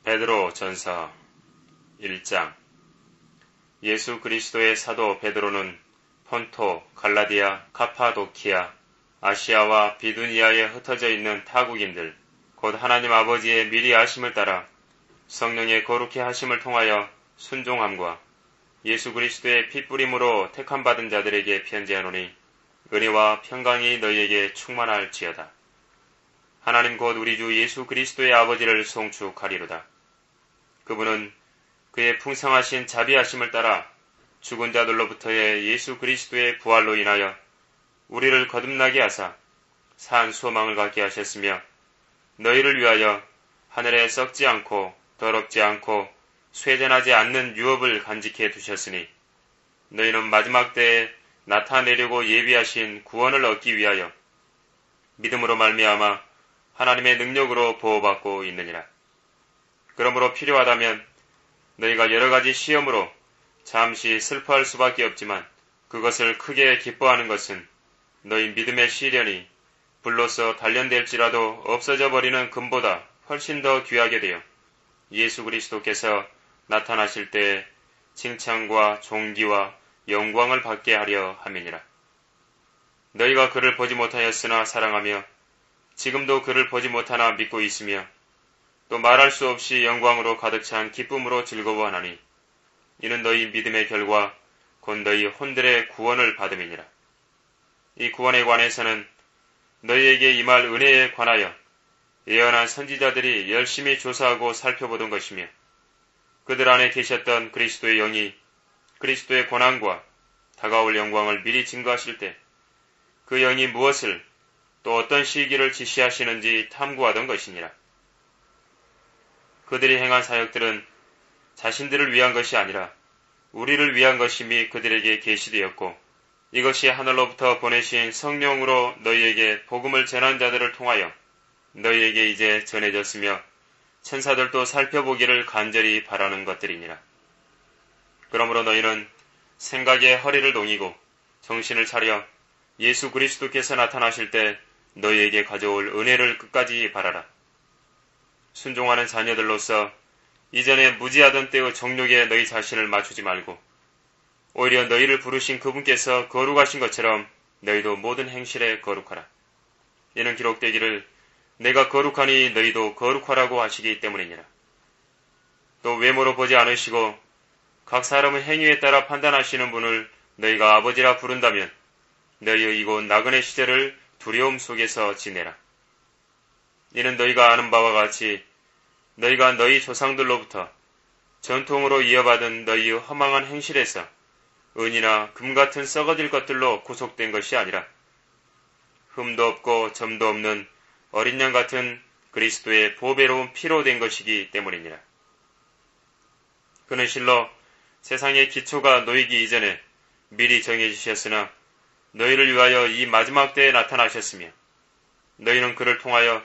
베드로 전서 1장. 예수 그리스도의 사도 베드로는 폰토, 갈라디아, 카파도키아, 아시아와 비두니아에 흩어져 있는 타국인들, 곧 하나님 아버지의 미리 아심을 따라 성령의 거룩히 하심을 통하여 순종함과 예수 그리스도의 핏뿌림으로 택함받은 자들에게 편지하노니 은혜와 평강이 너희에게 충만할지어다. 하나님 곧 우리 주 예수 그리스도의 아버지를 송축하리로다. 그분은 그의 풍성하신 자비하심을 따라 죽은 자들로부터의 예수 그리스도의 부활로 인하여 우리를 거듭나게 하사 산 소망을 갖게 하셨으며 너희를 위하여 하늘에 썩지 않고 더럽지 않고 쇠잔하지 않는 유업을 간직해 두셨으니 너희는 마지막 때에 나타내려고 예비하신 구원을 얻기 위하여 믿음으로 말미암아 하나님의 능력으로 보호받고 있느니라. 그러므로 필요하다면 너희가 여러가지 시험으로 잠시 슬퍼할 수밖에 없지만 그것을 크게 기뻐하는 것은 너희 믿음의 시련이 불로서 단련될지라도 없어져 버리는 금보다 훨씬 더 귀하게 되어 예수 그리스도께서 나타나실 때에 칭찬과 존귀와 영광을 받게 하려 함이니라. 너희가 그를 보지 못하였으나 사랑하며 지금도 그를 보지 못하나 믿고 있으며 또 말할 수 없이 영광으로 가득 찬 기쁨으로 즐거워하나니 이는 너희 믿음의 결과 곧 너희 혼들의 구원을 받음이니라. 이 구원에 관해서는 너희에게 임할 은혜에 관하여 예언한 선지자들이 열심히 조사하고 살펴보던 것이며 그들 안에 계셨던 그리스도의 영이 그리스도의 고난과 다가올 영광을 미리 증거하실 때 그 영이 무엇을 또 어떤 시기를 지시하시는지 탐구하던 것이니라. 그들이 행한 사역들은 자신들을 위한 것이 아니라 우리를 위한 것임이 그들에게 계시되었고 이것이 하늘로부터 보내신 성령으로 너희에게 복음을 전한 자들을 통하여 너희에게 이제 전해졌으며 천사들도 살펴보기를 간절히 바라는 것들이니라. 그러므로 너희는 생각에 허리를 동이고 정신을 차려 예수 그리스도께서 나타나실 때 너희에게 가져올 은혜를 끝까지 바라라. 순종하는 자녀들로서 이전에 무지하던 때의 정욕에 너희 자신을 맞추지 말고 오히려 너희를 부르신 그분께서 거룩하신 것처럼 너희도 모든 행실에 거룩하라. 이는 기록되기를 내가 거룩하니 너희도 거룩하라고 하시기 때문이니라. 또 외모로 보지 않으시고 각 사람의 행위에 따라 판단하시는 분을 너희가 아버지라 부른다면 너희의 이곳 나그네 시절을 두려움 속에서 지내라. 이는 너희가 아는 바와 같이 너희가 너희 조상들로부터 전통으로 이어받은 너희의 허망한 행실에서 은이나 금 같은 썩어질 것들로 구속된 것이 아니라 흠도 없고 점도 없는 어린 양 같은 그리스도의 보배로운 피로 된 것이기 때문이니라. 그는 실로 세상의 기초가 놓이기 이전에 미리 정해주셨으나 너희를 위하여 이 마지막 때에 나타나셨으며 너희는 그를 통하여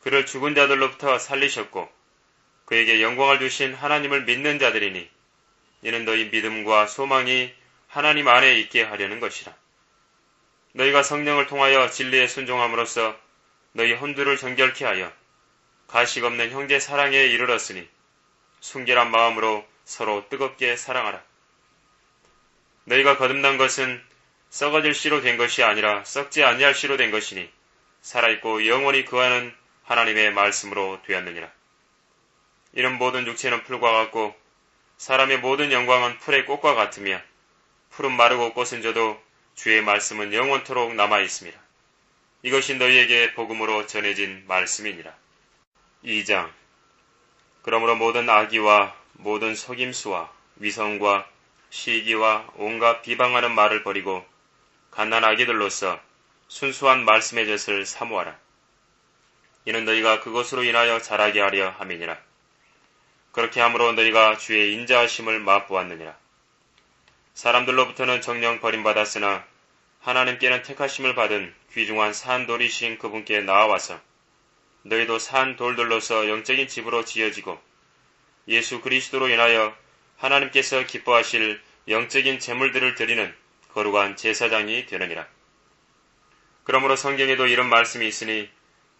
그를 죽은 자들로부터 살리셨고 그에게 영광을 주신 하나님을 믿는 자들이니 이는 너희 믿음과 소망이 하나님 안에 있게 하려는 것이라. 너희가 성령을 통하여 진리에 순종함으로써 너희 혼두를 정결케 하여 가식 없는 형제 사랑에 이르렀으니 순결한 마음으로 서로 뜨겁게 사랑하라. 너희가 거듭난 것은 썩어질 씨로 된 것이 아니라 썩지 아니할 씨로 된 것이니 살아있고 영원히 거하는 하나님의 말씀으로 되었느니라. 이런 모든 육체는 풀과 같고 사람의 모든 영광은 풀의 꽃과 같으며 풀은 마르고 꽃은 져도 주의 말씀은 영원토록 남아있습니다. 이것이 너희에게 복음으로 전해진 말씀이니라. 2장. 그러므로 모든 악의와 모든 속임수와 위선과 시기와 온갖 비방하는 말을 버리고 갓난아기들로서 순수한 말씀의 젖을 사모하라. 이는 너희가 그것으로 인하여 자라게 하려 함이니라. 그렇게 함으로 너희가 주의 인자하심을 맛보았느니라. 사람들로부터는 정령 버림받았으나 하나님께는 택하심을 받은 귀중한 산돌이신 그분께 나아와서 너희도 산돌들로서 영적인 집으로 지어지고 예수 그리스도로 인하여 하나님께서 기뻐하실 영적인 제물들을 드리는 거룩한 제사장이 되느니라. 그러므로 성경에도 이런 말씀이 있으니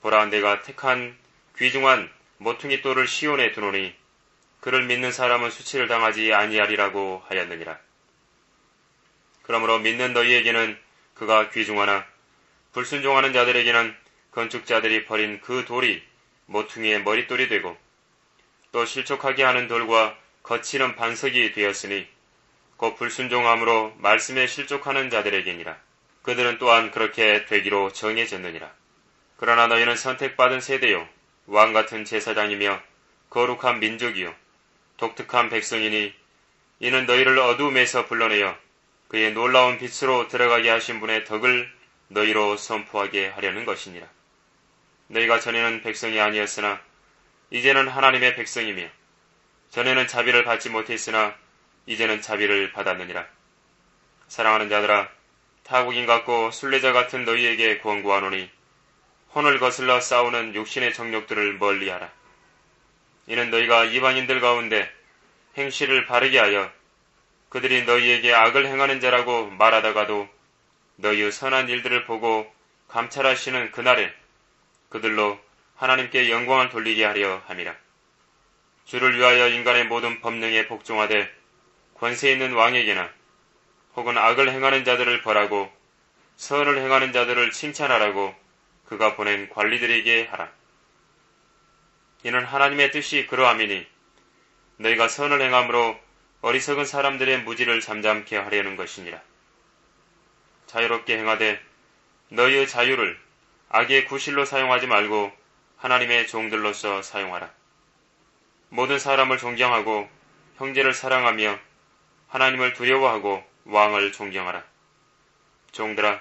보라 내가 택한 귀중한 모퉁이 돌을 시온에 두노니 그를 믿는 사람은 수치를 당하지 아니하리라고 하였느니라. 그러므로 믿는 너희에게는 그가 귀중하나 불순종하는 자들에게는 건축자들이 버린 그 돌이 모퉁이의 머릿돌이 되고 또 실족하게 하는 돌과 거치는 반석이 되었으니 곧 불순종함으로 말씀에 실족하는 자들에게니라. 그들은 또한 그렇게 되기로 정해졌느니라. 그러나 너희는 선택받은 세대요 왕같은 제사장이며 거룩한 민족이요 독특한 백성이니 이는 너희를 어두움에서 불러내어 그의 놀라운 빛으로 들어가게 하신 분의 덕을 너희로 선포하게 하려는 것이니라. 너희가 전에는 백성이 아니었으나 이제는 하나님의 백성이며 전에는 자비를 받지 못했으나 이제는 자비를 받았느니라. 사랑하는 자들아, 타국인 같고 순례자 같은 너희에게 권고하노니 혼을 거슬러 싸우는 육신의 정욕들을 멀리하라. 이는 너희가 이방인들 가운데 행실을 바르게 하여 그들이 너희에게 악을 행하는 자라고 말하다가도 너희의 선한 일들을 보고 감찰하시는 그날에 그들로 하나님께 영광을 돌리게 하려 함이라. 주를 위하여 인간의 모든 법령에 복종하되 권세 있는 왕에게나 혹은 악을 행하는 자들을 벌하고 선을 행하는 자들을 칭찬하라고 그가 보낸 관리들에게 하라. 이는 하나님의 뜻이 그러함이니 너희가 선을 행함으로 어리석은 사람들의 무지를 잠잠케 하려는 것이니라. 자유롭게 행하되 너희의 자유를 악의 구실로 사용하지 말고 하나님의 종들로서 사용하라. 모든 사람을 존경하고 형제를 사랑하며 하나님을 두려워하고 왕을 존경하라. 종들아,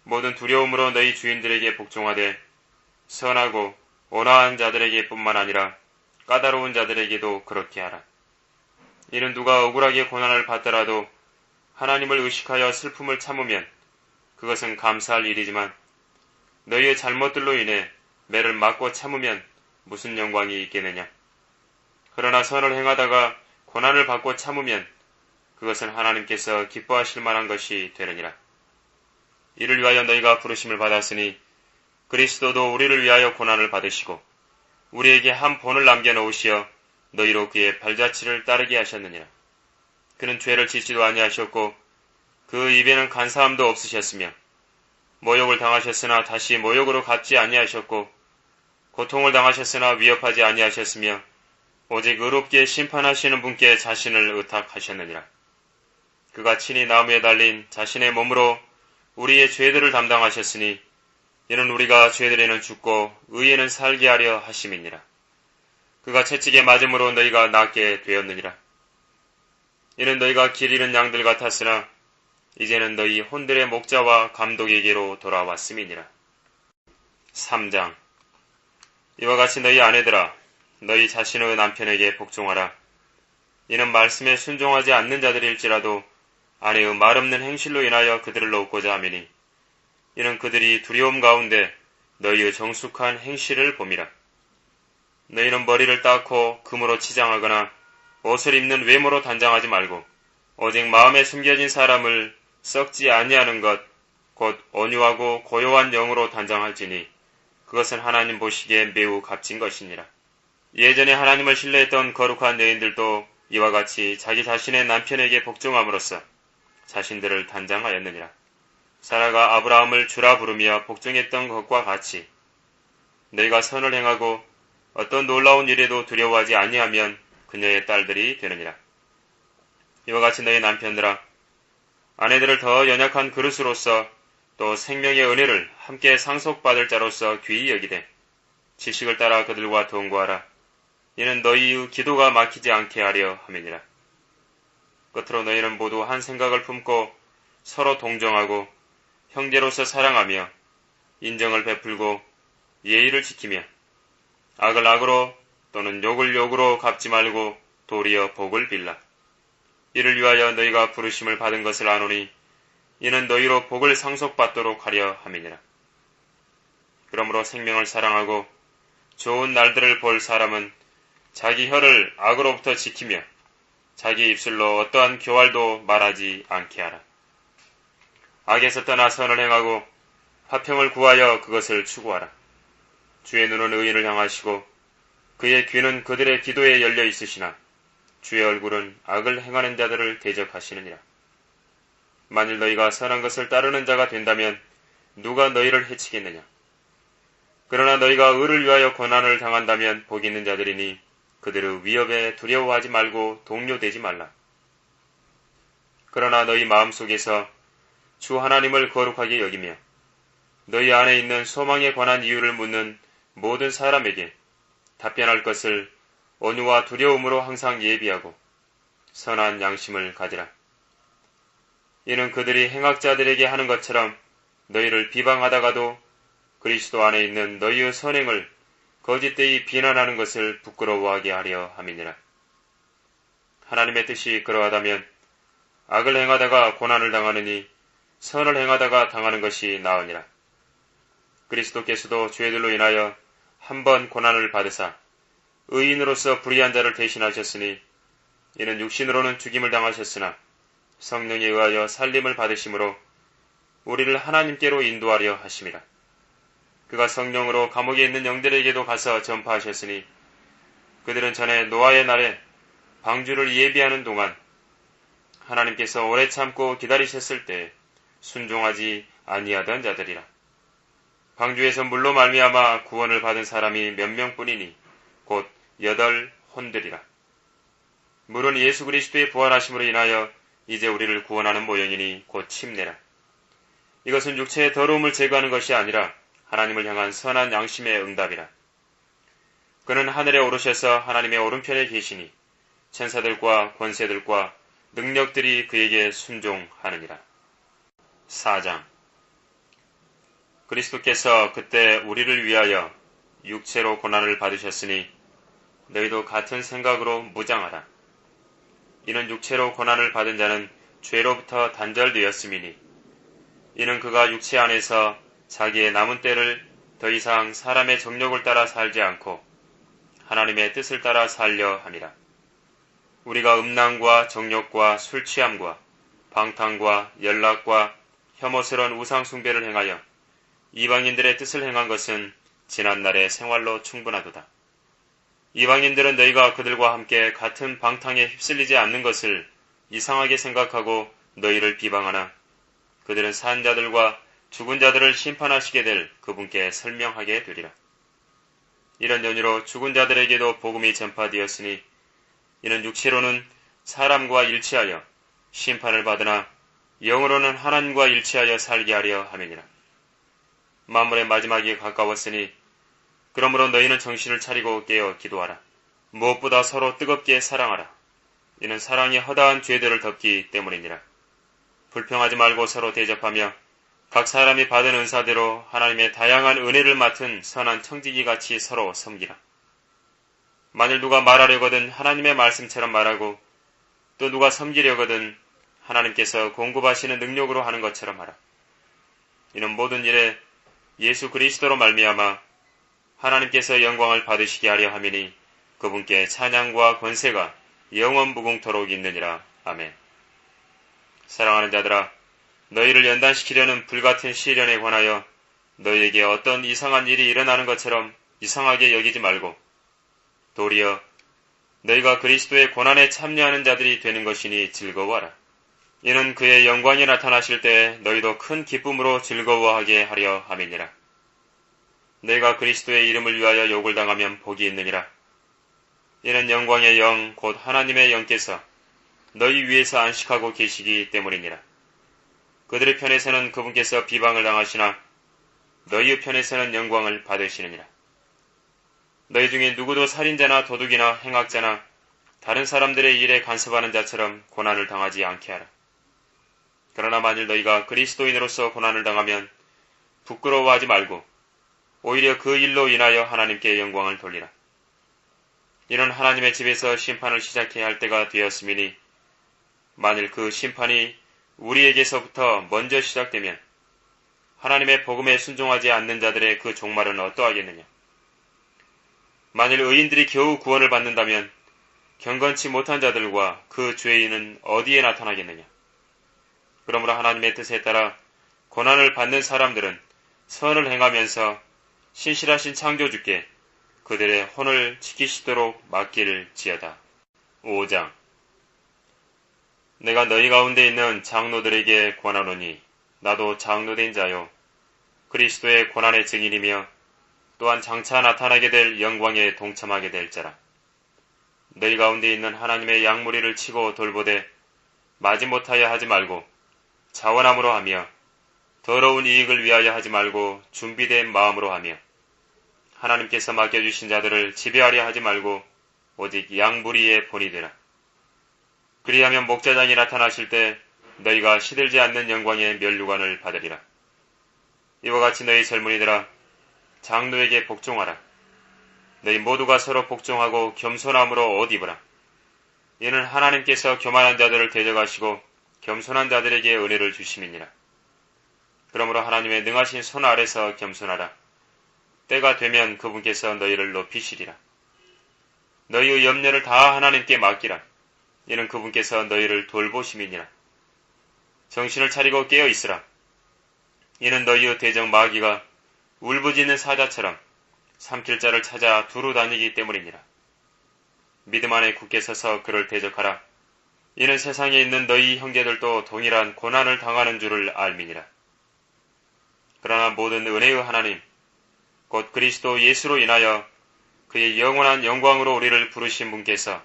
모든 두려움으로 너희 주인들에게 복종하되 선하고 온화한 자들에게 뿐만 아니라 까다로운 자들에게도 그렇게 하라. 이는 누가 억울하게 고난을 받더라도 하나님을 의식하여 슬픔을 참으면 그것은 감사할 일이지만 너희의 잘못들로 인해 매를 맞고 참으면 무슨 영광이 있겠느냐. 그러나 선을 행하다가 고난을 받고 참으면 그것은 하나님께서 기뻐하실 만한 것이 되느니라. 이를 위하여 너희가 부르심을 받았으니 그리스도도 우리를 위하여 고난을 받으시고 우리에게 한 본을 남겨놓으시어 너희로 그의 발자취를 따르게 하셨느니라. 그는 죄를 짓지도 아니하셨고 그 입에는 간사함도 없으셨으며 모욕을 당하셨으나 다시 모욕으로 갚지 아니하셨고 고통을 당하셨으나 위협하지 아니하셨으며 오직 의롭게 심판하시는 분께 자신을 의탁하셨느니라. 그가 친히 나무에 달린 자신의 몸으로 우리의 죄들을 담당하셨으니 이는 우리가 죄들에는 죽고 의에는 살게 하려 하심이니라. 그가 채찍에 맞음으로 너희가 낫게 되었느니라. 이는 너희가 길 잃은 양들 같았으나 이제는 너희 혼들의 목자와 감독에게로 돌아왔음이니라. 3장. 이와 같이 너희 아내들아, 너희 자신의 남편에게 복종하라. 이는 말씀에 순종하지 않는 자들일지라도 아내의 말없는 행실로 인하여 그들을 놓고자 함이니 이는 그들이 두려움 가운데 너희의 정숙한 행실을 봄이라. 너희는 머리를 닦고 금으로 치장하거나 옷을 입는 외모로 단장하지 말고 오직 마음에 숨겨진 사람을 썩지 아니하는 것 곧 온유하고 고요한 영으로 단장할지니 그것은 하나님 보시기에 매우 값진 것이니라. 예전에 하나님을 신뢰했던 거룩한 여인들도 이와 같이 자기 자신의 남편에게 복종함으로써 자신들을 단장하였느니라. 사라가 아브라함을 주라 부르며 복종했던 것과 같이 너희가 선을 행하고 어떤 놀라운 일에도 두려워하지 아니하면 그녀의 딸들이 되느니라. 이와 같이 너희 남편들아, 아내들을 더 연약한 그릇으로서 또 생명의 은혜를 함께 상속받을 자로서 귀히 여기되 지식을 따라 그들과 동거하라. 이는 너희의 기도가 막히지 않게 하려 함이니라. 끝으로 너희는 모두 한 생각을 품고 서로 동정하고 형제로서 사랑하며 인정을 베풀고 예의를 지키며 악을 악으로 또는 욕을 욕으로 갚지 말고 도리어 복을 빌라. 이를 위하여 너희가 부르심을 받은 것을 아노니 이는 너희로 복을 상속받도록 하려 함이니라. 그러므로 생명을 사랑하고 좋은 날들을 볼 사람은 자기 혀를 악으로부터 지키며 자기 입술로 어떠한 교활도 말하지 않게 하라. 악에서 떠나 선을 행하고 화평을 구하여 그것을 추구하라. 주의 눈은 의인을 향하시고 그의 귀는 그들의 기도에 열려 있으시나 주의 얼굴은 악을 행하는 자들을 대적하시느니라. 만일 너희가 선한 것을 따르는 자가 된다면 누가 너희를 해치겠느냐? 그러나 너희가 의를 위하여 고난을 당한다면 복 있는 자들이니 그들의 위협에 두려워하지 말고 동요되지 말라. 그러나 너희 마음속에서 주 하나님을 거룩하게 여기며 너희 안에 있는 소망에 관한 이유를 묻는 모든 사람에게 답변할 것을 온유와 두려움으로 항상 예비하고 선한 양심을 가지라. 이는 그들이 행악자들에게 하는 것처럼 너희를 비방하다가도 그리스도 안에 있는 너희의 선행을 거짓되이 비난하는 것을 부끄러워하게 하려 함이니라. 하나님의 뜻이 그러하다면 악을 행하다가 고난을 당하느니 선을 행하다가 당하는 것이 나으니라. 그리스도께서도 죄들로 인하여 한 번 고난을 받으사 의인으로서 불의한 자를 대신하셨으니 이는 육신으로는 죽임을 당하셨으나 성령에 의하여 살림을 받으심으로 우리를 하나님께로 인도하려 하심이라. 그가 성령으로 감옥에 있는 영들에게도 가서 전파하셨으니 그들은 전에 노아의 날에 방주를 예비하는 동안 하나님께서 오래 참고 기다리셨을 때 순종하지 아니하던 자들이라. 방주에서 물로 말미암아 구원을 받은 사람이 몇 명뿐이니 곧 8 혼들이라. 물은 예수 그리스도의 부활하심으로 인하여 이제 우리를 구원하는 모형이니 곧 침례라. 이것은 육체의 더러움을 제거하는 것이 아니라 하나님을 향한 선한 양심의 응답이라. 그는 하늘에 오르셔서 하나님의 오른편에 계시니 천사들과 권세들과 능력들이 그에게 순종하느니라. 4장. 그리스도께서 그때 우리를 위하여 육체로 고난을 받으셨으니 너희도 같은 생각으로 무장하라. 이는 육체로 고난을 받은 자는 죄로부터 단절되었음이니 이는 그가 육체 안에서 자기의 남은 때를 더 이상 사람의 정욕을 따라 살지 않고 하나님의 뜻을 따라 살려 함이라. 우리가 음란과 정욕과 술 취함과 방탕과 연락과 혐오스러운 우상 숭배를 행하여 이방인들의 뜻을 행한 것은 지난날의 생활로 충분하도다. 이방인들은 너희가 그들과 함께 같은 방탕에 휩쓸리지 않는 것을 이상하게 생각하고 너희를 비방하나 그들은 산 자들과 죽은 자들을 심판하시게 될 그분께 설명하게 되리라. 이런 연유로 죽은 자들에게도 복음이 전파되었으니 이는 육체로는 사람과 일치하여 심판을 받으나 영으로는 하나님과 일치하여 살게 하려 함이니라. 만물의 마지막이 가까웠으니 그러므로 너희는 정신을 차리고 깨어 기도하라. 무엇보다 서로 뜨겁게 사랑하라. 이는 사랑이 허다한 죄들을 덮기 때문이니라. 불평하지 말고 서로 대접하며 각 사람이 받은 은사대로 하나님의 다양한 은혜를 맡은 선한 청지기같이 서로 섬기라. 만일 누가 말하려거든 하나님의 말씀처럼 말하고 또 누가 섬기려거든 하나님께서 공급하시는 능력으로 하는 것처럼 하라. 이는 모든 일에 예수 그리스도로 말미암아 하나님께서 영광을 받으시게 하려 함이니 그분께 찬양과 권세가 영원 무궁토록 있느니라. 아멘. 사랑하는 자들아, 너희를 연단시키려는 불같은 시련에 관하여 너희에게 어떤 이상한 일이 일어나는 것처럼 이상하게 여기지 말고 도리어 너희가 그리스도의 고난에 참여하는 자들이 되는 것이니 즐거워하라. 이는 그의 영광이 나타나실 때 너희도 큰 기쁨으로 즐거워하게 하려 함이니라. 너희가 그리스도의 이름을 위하여 욕을 당하면 복이 있느니라. 이는 영광의 영 곧 하나님의 영께서 너희 위에서 안식하고 계시기 때문이니라. 그들의 편에서는 그분께서 비방을 당하시나 너희의 편에서는 영광을 받으시느니라. 너희 중에 누구도 살인자나 도둑이나 행악자나 다른 사람들의 일에 간섭하는 자처럼 고난을 당하지 않게 하라. 그러나 만일 너희가 그리스도인으로서 고난을 당하면 부끄러워하지 말고 오히려 그 일로 인하여 하나님께 영광을 돌리라. 이는 하나님의 집에서 심판을 시작해야 할 때가 되었음이니 만일 그 심판이 우리에게서부터 먼저 시작되면 하나님의 복음에 순종하지 않는 자들의 그 종말은 어떠하겠느냐. 만일 의인들이 겨우 구원을 받는다면 경건치 못한 자들과 그 죄인은 어디에 나타나겠느냐. 그러므로 하나님의 뜻에 따라 고난을 받는 사람들은 선을 행하면서 신실하신 창조주께 그들의 혼을 지키시도록 맡길지어다. 5장. 내가 너희 가운데 있는 장로들에게 권하노니 나도 장로된 자요 그리스도의 고난의 증인이며 또한 장차 나타나게 될 영광에 동참하게 될 자라. 너희 가운데 있는 하나님의 양무리를 치고 돌보되 마지못하여 하지 말고 자원함으로 하며 더러운 이익을 위하여 하지 말고 준비된 마음으로 하며 하나님께서 맡겨주신 자들을 지배하려 하지 말고 오직 양무리에 본이 되라. 그리하면 목자장이 나타나실 때 너희가 시들지 않는 영광의 면류관을 받으리라. 이와 같이 너희 젊은이들아 장로에게 복종하라. 너희 모두가 서로 복종하고 겸손함으로 옷 입으라. 이는 하나님께서 교만한 자들을 대적하시고 겸손한 자들에게 은혜를 주심이니라. 그러므로 하나님의 능하신 손 아래서 겸손하라. 때가 되면 그분께서 너희를 높이시리라. 너희의 염려를 다 하나님께 맡기라. 이는 그분께서 너희를 돌보심이니라. 정신을 차리고 깨어 있으라. 이는 너희의 대적 마귀가 울부짖는 사자처럼 삼킬 자를 찾아 두루 다니기 때문이니라. 믿음 안에 굳게 서서 그를 대적하라. 이는 세상에 있는 너희 형제들도 동일한 고난을 당하는 줄을 알미니라. 그러나 모든 은혜의 하나님, 곧 그리스도 예수로 인하여 그의 영원한 영광으로 우리를 부르신 분께서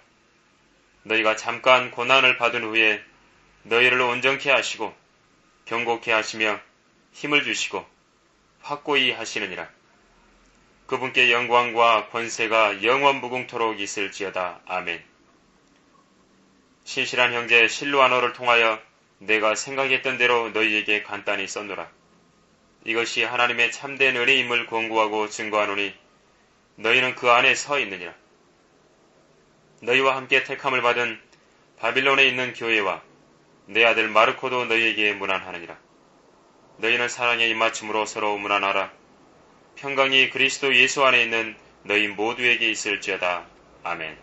너희가 잠깐 고난을 받은 후에 너희를 온전케 하시고 경고케 하시며 힘을 주시고 확고히 하시느니라. 그분께 영광과 권세가 영원 무궁토록 있을지어다. 아멘. 신실한 형제 실루아노를 통하여 내가 생각했던 대로 너희에게 간단히 썼노라. 이것이 하나님의 참된 은혜임을 권고하고 증거하노니 너희는 그 안에 서 있느니라. 너희와 함께 택함을 받은 바빌론에 있는 교회와 내 아들 마르코도 너희에게 문안하느니라. 너희는 사랑의 입맞춤으로 서로 문안하라. 평강이 그리스도 예수 안에 있는 너희 모두에게 있을지어다. 아멘.